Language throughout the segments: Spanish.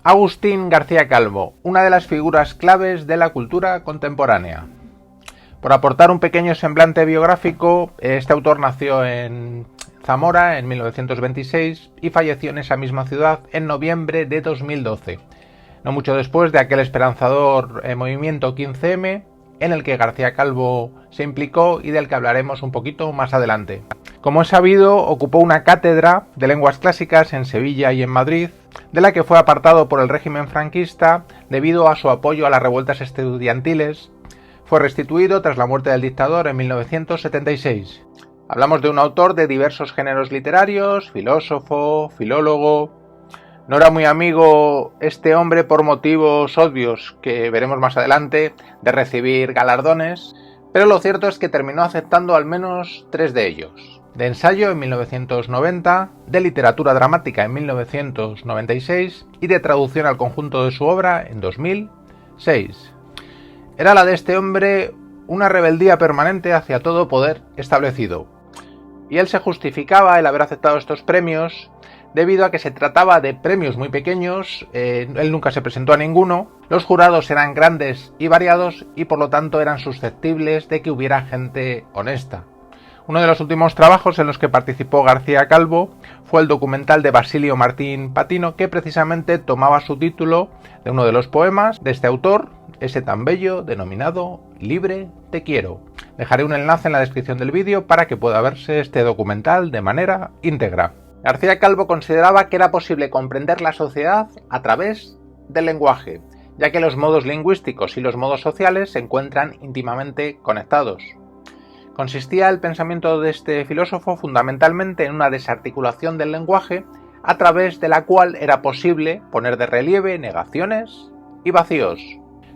Agustín García Calvo, una de las figuras claves de la cultura contemporánea. Por aportar un pequeño semblante biográfico, este autor nació en Zamora en 1926 y falleció en esa misma ciudad en noviembre de 2012, no mucho después de aquel esperanzador movimiento 15M en el que García Calvo se implicó y del que hablaremos un poquito más adelante. Como es sabido, ocupó una cátedra de lenguas clásicas en Sevilla y en Madrid, de la que fue apartado por el régimen franquista debido a su apoyo a las revueltas estudiantiles. Fue restituido tras la muerte del dictador en 1976. Hablamos de un autor de diversos géneros literarios, filósofo, filólogo. No era muy amigo este hombre por motivos obvios que veremos más adelante de recibir galardones, pero lo cierto es que terminó aceptando al menos 3 de ellos. De ensayo en 1990, de literatura dramática en 1996 y de traducción al conjunto de su obra en 2006. Era la de este hombre una rebeldía permanente hacia todo poder establecido. Y él se justificaba el haber aceptado estos premios debido a que se trataba de premios muy pequeños, él nunca se presentó a ninguno, los jurados eran grandes y variados y por lo tanto eran susceptibles de que hubiera gente honesta. Uno de los últimos trabajos en los que participó García Calvo fue el documental de Basilio Martín Patino, que precisamente tomaba su título de uno de los poemas de este autor, ese tan bello denominado Libre te quiero. Dejaré un enlace en la descripción del vídeo para que pueda verse este documental de manera íntegra. García Calvo consideraba que era posible comprender la sociedad a través del lenguaje, ya que los modos lingüísticos y los modos sociales se encuentran íntimamente conectados. Consistía el pensamiento de este filósofo fundamentalmente en una desarticulación del lenguaje a través de la cual era posible poner de relieve negaciones y vacíos.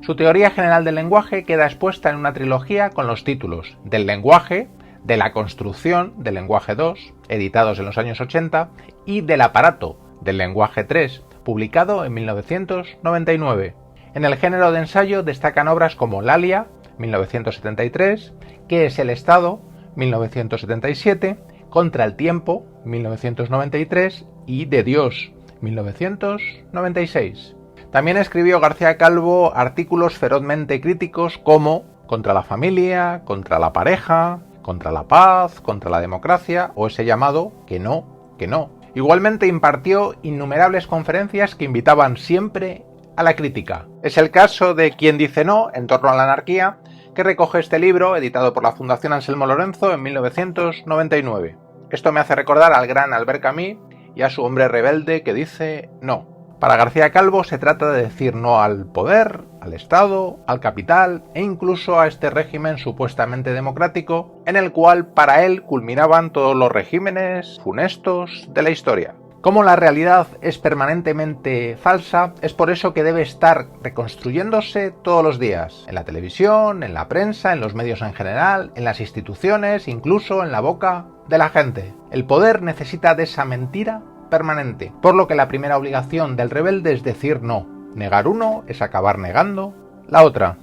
Su teoría general del lenguaje queda expuesta en una trilogía con los títulos Del lenguaje, de la construcción del lenguaje 2, editados en los años 80, y Del aparato del lenguaje 3, publicado en 1999. En el género de ensayo destacan obras como Lalia, 1973, ¿Qué es el Estado?, 1977, Contra el tiempo, 1993 y De Dios, 1996. También escribió García Calvo artículos ferozmente críticos como Contra la familia, contra la pareja, contra la paz, contra la democracia o ese llamado que no, que no. Igualmente impartió innumerables conferencias que invitaban siempre a la crítica. Es el caso de Quien dice no, en torno a la anarquía, que recoge este libro, editado por la Fundación Anselmo Lorenzo en 1999. Esto me hace recordar al gran Albert Camus y a su hombre rebelde que dice no. Para García Calvo se trata de decir no al poder, al Estado, al capital e incluso a este régimen supuestamente democrático, en el cual para él culminaban todos los regímenes funestos de la historia. Como la realidad es permanentemente falsa, es por eso que debe estar reconstruyéndose todos los días, en la televisión, en la prensa, en los medios en general, en las instituciones, incluso en la boca de la gente. El poder necesita de esa mentira permanente, por lo que la primera obligación del rebelde es decir no. Negar uno es acabar negando la otra.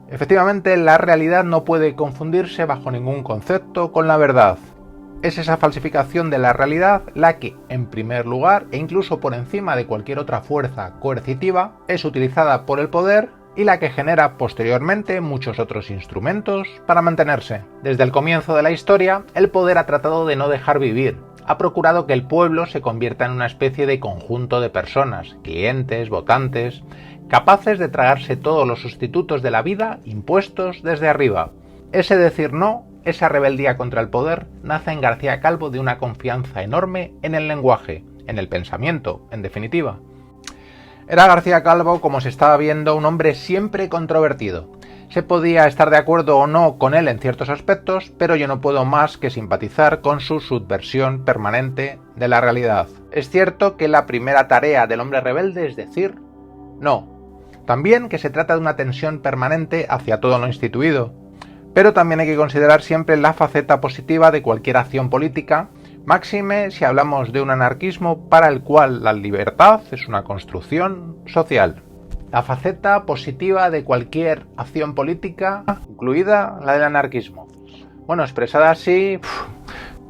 Efectivamente, la realidad no puede confundirse bajo ningún concepto con la verdad. Es esa falsificación de la realidad la que, en primer lugar, e incluso por encima de cualquier otra fuerza coercitiva, es utilizada por el poder y la que genera posteriormente muchos otros instrumentos para mantenerse. Desde el comienzo de la historia, el poder ha tratado de no dejar vivir, ha procurado que el pueblo se convierta en una especie de conjunto de personas, clientes, votantes, capaces de tragarse todos los sustitutos de la vida impuestos desde arriba. Ese decir no, esa rebeldía contra el poder, nace en García Calvo de una confianza enorme en el lenguaje, en el pensamiento, en definitiva. Era García Calvo, como se estaba viendo, un hombre siempre controvertido. Se podía estar de acuerdo o no con él en ciertos aspectos, pero yo no puedo más que simpatizar con su subversión permanente de la realidad. Es cierto que la primera tarea del hombre rebelde es decir no. También que se trata de una tensión permanente hacia todo lo instituido. Pero también hay que considerar siempre la faceta positiva de cualquier acción política, máxime si hablamos de un anarquismo para el cual la libertad es una construcción social. La faceta positiva de cualquier acción política, incluida la del anarquismo. Bueno, expresada así,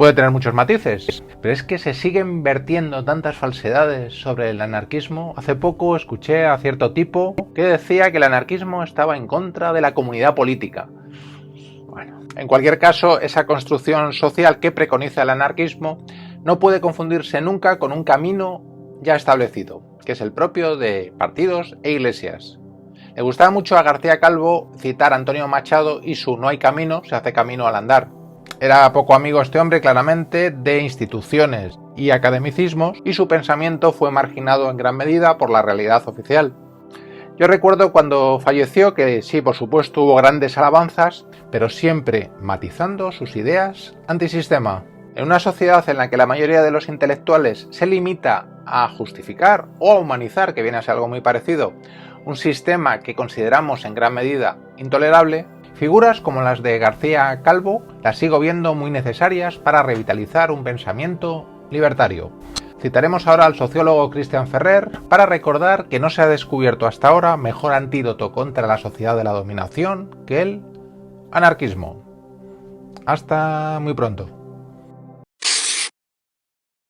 Puede tener muchos matices, pero es que se siguen vertiendo tantas falsedades sobre el anarquismo. Hace poco escuché a cierto tipo que decía que el anarquismo estaba en contra de la comunidad política. Bueno, en cualquier caso, esa construcción social que preconiza el anarquismo no puede confundirse nunca con un camino ya establecido, que es el propio de partidos e iglesias. Le gustaba mucho a García Calvo citar a Antonio Machado y su "no hay camino, se hace camino al andar". Era poco amigo este hombre, claramente, de instituciones y academicismos, y su pensamiento fue marginado en gran medida por la realidad oficial. Yo recuerdo cuando falleció que sí, por supuesto, hubo grandes alabanzas, pero siempre matizando sus ideas antisistema. En una sociedad en la que la mayoría de los intelectuales se limita a justificar o a humanizar, que viene a ser algo muy parecido, un sistema que consideramos en gran medida intolerable, figuras como las de García Calvo las sigo viendo muy necesarias para revitalizar un pensamiento libertario. Citaremos ahora al sociólogo Christian Ferrer para recordar que no se ha descubierto hasta ahora mejor antídoto contra la sociedad de la dominación que el anarquismo. Hasta muy pronto.